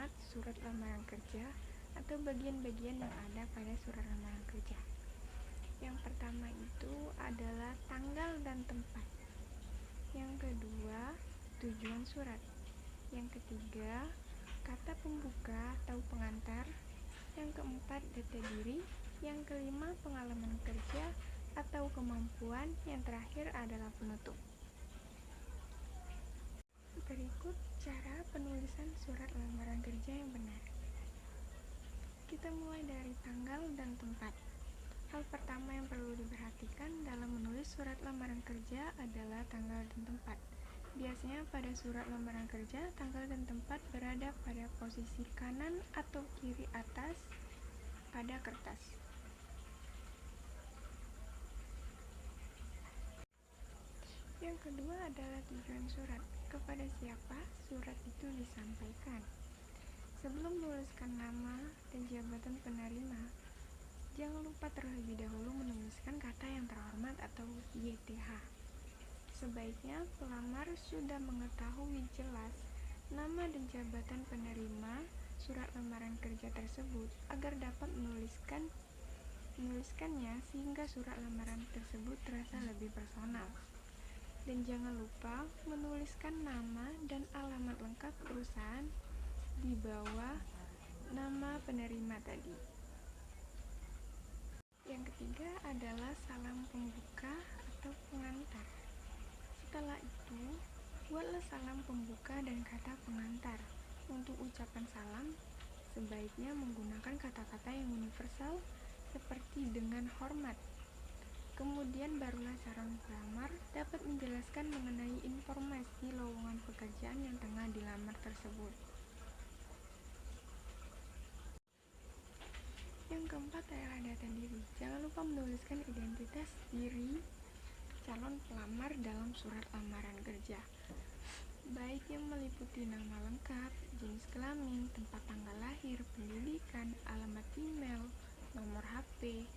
format surat lamaran kerja atau bagian-bagian yang ada pada surat lamaran kerja. Yang pertama itu adalah tanggal dan tempat. Yang kedua, tujuan surat. Yang ketiga, kata pembuka atau pengantar. Yang keempat, data diri. Yang kelima, pengalaman kerja atau kemampuan. Yang terakhir adalah penutup. Berikut cara penulisan surat lamaran kerja yang benar. Kita mulai dari tanggal dan tempat. Hal pertama yang perlu diperhatikan dalam menulis surat lamaran kerja adalah tanggal dan tempat. Biasanya pada surat lamaran kerja, tanggal dan tempat berada pada posisi kanan atau kiri atas pada kertas. Yang kedua adalah tujuan surat. Kepada siapa surat itu disampaikan? Sebelum menuliskan nama dan jabatan penerima, jangan lupa terlebih dahulu menuliskan kata yang terhormat atau YTH. Sebaiknya pelamar sudah mengetahui jelas nama dan jabatan penerima surat lamaran kerja tersebut agar dapat menuliskannya sehingga surat lamaran tersebut terasa lebih personal. Dan jangan lupa menuliskan nama dan alamat lengkap perusahaan di bawah nama penerima tadi. Yang ketiga adalah salam pembuka atau pengantar. Setelah itu, buatlah salam pembuka dan kata pengantar. Untuk ucapan salam, sebaiknya menggunakan kata-kata yang universal seperti dengan hormat. Kemudian barulah calon pelamar dapat menjelaskan mengenai informasi lowongan pekerjaan yang tengah dilamar tersebut. Yang keempat adalah data diri. Jangan lupa menuliskan identitas diri calon pelamar dalam surat lamaran kerja, baik yang meliputi nama lengkap, jenis kelamin, tempat tanggal lahir, pendidikan, alamat email, nomor HP,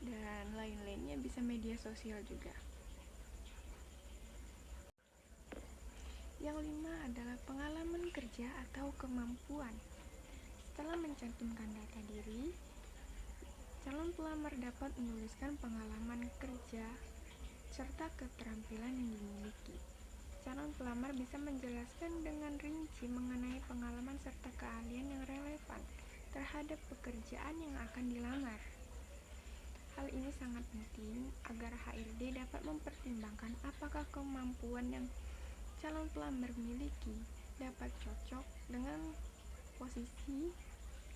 dan lain-lainnya, bisa media sosial juga. Yang lima adalah pengalaman kerja atau kemampuan. Setelah mencantumkan data diri, calon pelamar dapat menuliskan pengalaman kerja serta keterampilan yang dimiliki. Calon pelamar bisa menjelaskan dengan rinci mengenai pengalaman serta keahlian yang relevan terhadap pekerjaan yang akan dilamar. Hal ini sangat penting agar HRD dapat mempertimbangkan apakah kemampuan yang calon pelamar miliki dapat cocok dengan posisi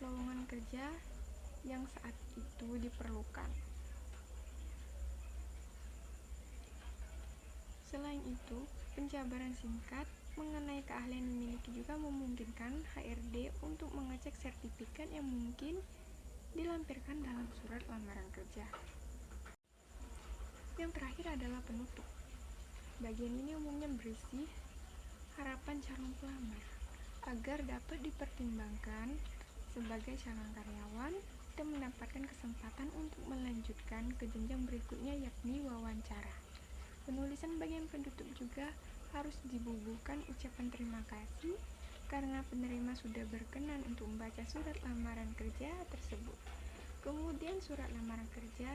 lowongan kerja yang saat itu diperlukan. Selain itu, penjabaran singkat mengenai keahlian yang dimiliki juga memungkinkan HRD untuk mengecek sertifikat yang mungkin dilampirkan dalam surat lamaran kerja. Yang terakhir adalah penutup. Bagian ini umumnya berisi harapan calon pelamar agar dapat dipertimbangkan sebagai calon karyawan dan mendapatkan kesempatan untuk melanjutkan ke jenjang berikutnya, yakni wawancara. Penulisan bagian penutup juga harus dibubuhkan ucapan terima kasih karena penerima sudah berkenan untuk membaca surat lamaran kerja tersebut. Kemudian surat lamaran kerja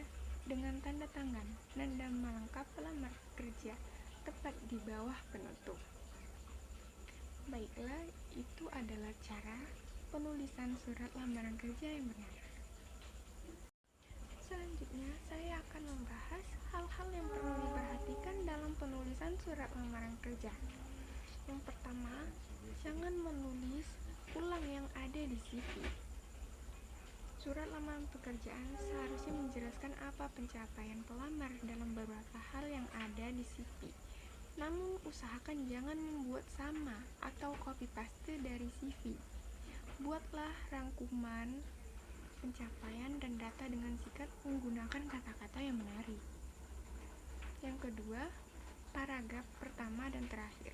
dengan tanda tangan dan nama lengkap pelamar kerja tepat di bawah penutup. Baiklah, itu adalah cara penulisan surat lamaran kerja yang benar. Selanjutnya, saya akan membahas hal-hal yang perlu diperhatikan dalam penulisan surat lamaran kerja. Yang pertama, jangan menulis ulang yang ada di CV. Surat lamaran pekerjaan seharusnya menjelaskan apa pencapaian pelamar dalam beberapa hal yang ada di CV. Namun, usahakan jangan membuat sama atau copy-paste dari CV. Buatlah rangkuman pencapaian dan data dengan singkat menggunakan kata-kata yang menarik. Yang kedua, paragraf pertama dan terakhir.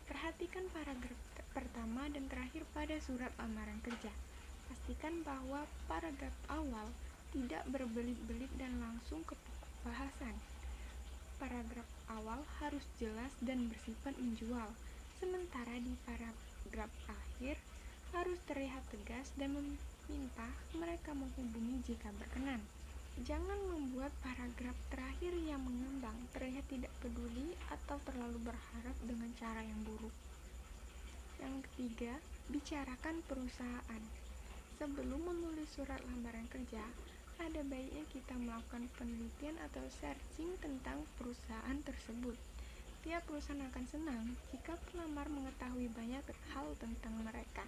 Perhatikan paragraf pertama dan terakhir pada surat lamaran kerja. Pastikan bahwa paragraf awal tidak berbelit-belit dan langsung ke pokok bahasan. Paragraf awal harus jelas dan bersifat menjual, sementara di paragraf akhir harus terlihat tegas dan meminta mereka menghubungi jika berkenan. Jangan membuat paragraf terakhir yang mengambang, terlihat tidak peduli, atau terlalu berharap dengan cara yang buruk. Yang ketiga, bicarakan perusahaan. Sebelum menulis surat lamaran kerja, ada baiknya kita melakukan penelitian atau searching tentang perusahaan tersebut. Tiap perusahaan akan senang jika pelamar mengetahui banyak hal tentang mereka.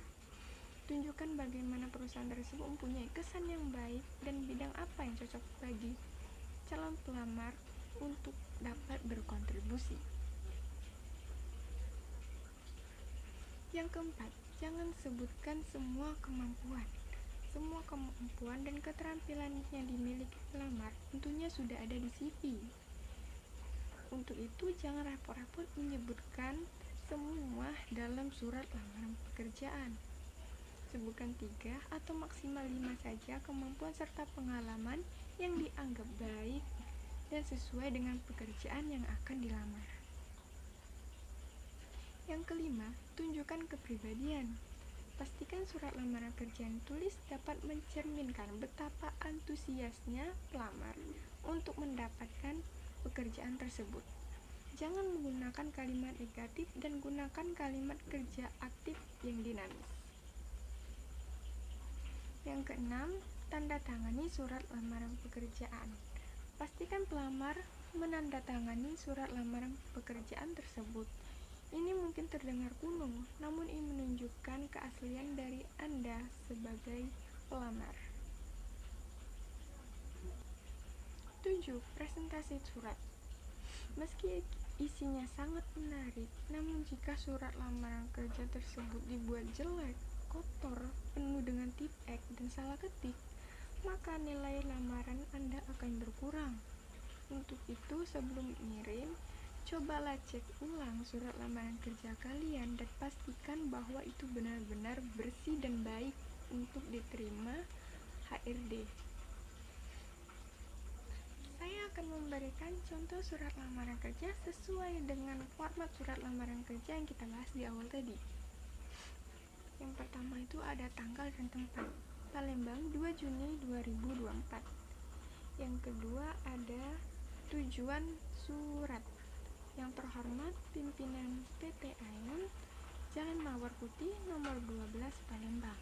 Tunjukkan bagaimana perusahaan tersebut mempunyai kesan yang baik dan bidang apa yang cocok bagi calon pelamar untuk dapat berkontribusi. Yang keempat, jangan sebutkan semua kemampuan. Semua kemampuan dan keterampilan yang dimiliki pelamar tentunya sudah ada di CV. Untuk itu, jangan repot-repot menyebutkan semua dalam surat lamaran pekerjaan. Sebutkan 3 atau maksimal 5 saja kemampuan serta pengalaman yang dianggap baik dan sesuai dengan pekerjaan yang akan dilamar. Yang kelima, tunjukkan kepribadian. Pastikan surat lamaran kerja yang tulis dapat mencerminkan betapa antusiasnya pelamar untuk mendapatkan pekerjaan tersebut. Jangan menggunakan kalimat negatif dan gunakan kalimat kerja aktif yang dinamis. Yang keenam, tanda tangani surat lamaran pekerjaan. Pastikan pelamar menandatangani surat lamaran pekerjaan tersebut. Ini mungkin terdengar kuno, namun ini menunjukkan keaslian dari Anda sebagai pelamar. 7. Presentasi surat. Meski isinya sangat menarik, namun jika surat lamaran kerja tersebut dibuat jelek, kotor, penuh dengan tipek dan salah ketik, maka nilai lamaran Anda akan berkurang. Untuk itu, sebelum mengirim, cobalah cek ulang surat lamaran kerja kalian dan pastikan bahwa itu benar-benar bersih dan baik untuk diterima HRD. Saya akan memberikan contoh surat lamaran kerja sesuai dengan format surat lamaran kerja yang kita bahas di awal tadi. Yang pertama itu ada tanggal dan tempat, Palembang 2 Juni 2024. Yang kedua ada tujuan surat, yang terhormat pimpinan PT Ion, Jalan Mawar Putih nomor 12 Palembang.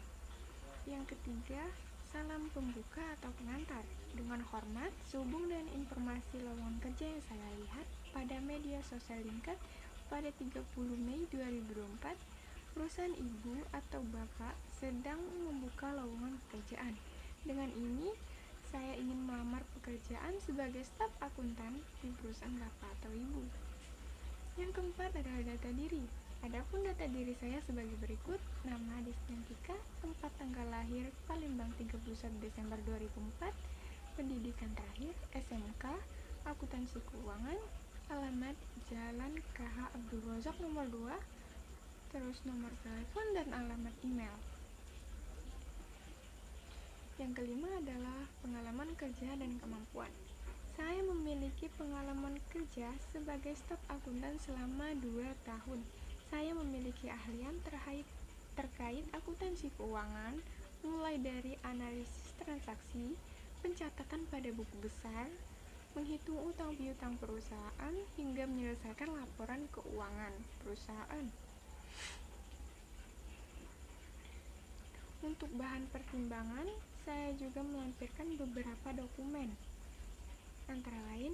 Yang ketiga, salam pembuka atau pengantar. Dengan hormat, sehubung dengan informasi lowongan kerja yang saya lihat pada media sosial LinkedIn pada 30 Mei 2024, perusahaan ibu atau bapak sedang membuka lowongan pekerjaan. Dengan ini, saya ingin melamar pekerjaan sebagai staf akuntan di perusahaan bapak atau ibu. Yang keempat adalah data diri. Adapun data diri saya sebagai berikut: nama Desyantika, tempat tanggal lahir Palembang 31 Desember 2004, pendidikan terakhir SMK, akuntansi keuangan, alamat Jalan KH Abdul Razak nomor 2, terus nomor telepon dan alamat email. Yang kelima adalah pengalaman kerja dan kemampuan. Saya memiliki pengalaman kerja sebagai staf akuntan selama 2 tahun. Saya memiliki ahlian terkait akuntansi keuangan, mulai dari analisis transaksi, pencatatan pada buku besar, menghitung utang piutang perusahaan, hingga menyelesaikan laporan keuangan perusahaan. Untuk bahan pertimbangan, saya juga melampirkan beberapa dokumen, antara lain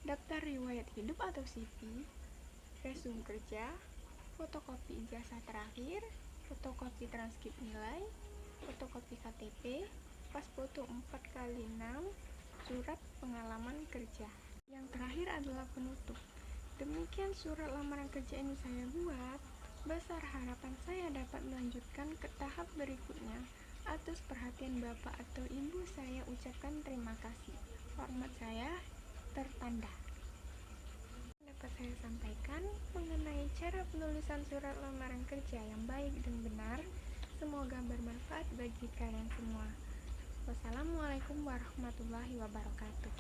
daftar riwayat hidup atau CV, resume kerja, fotokopi ijazah terakhir, fotokopi transkrip nilai, fotokopi KTP, pas foto 4x6, surat pengalaman kerja. Yang terakhir adalah penutup. Demikian surat lamaran kerja ini saya buat. Besar harapan saya dapat melanjutkan ke tahap berikutnya. Atas perhatian Bapak atau Ibu, saya ucapkan terima kasih. Hormat saya tertanda. Dapat saya sampaikan mengenai cara penulisan surat lamaran kerja yang baik dan benar. Semoga bermanfaat bagi kalian semua. Wassalamualaikum warahmatullahi wabarakatuh.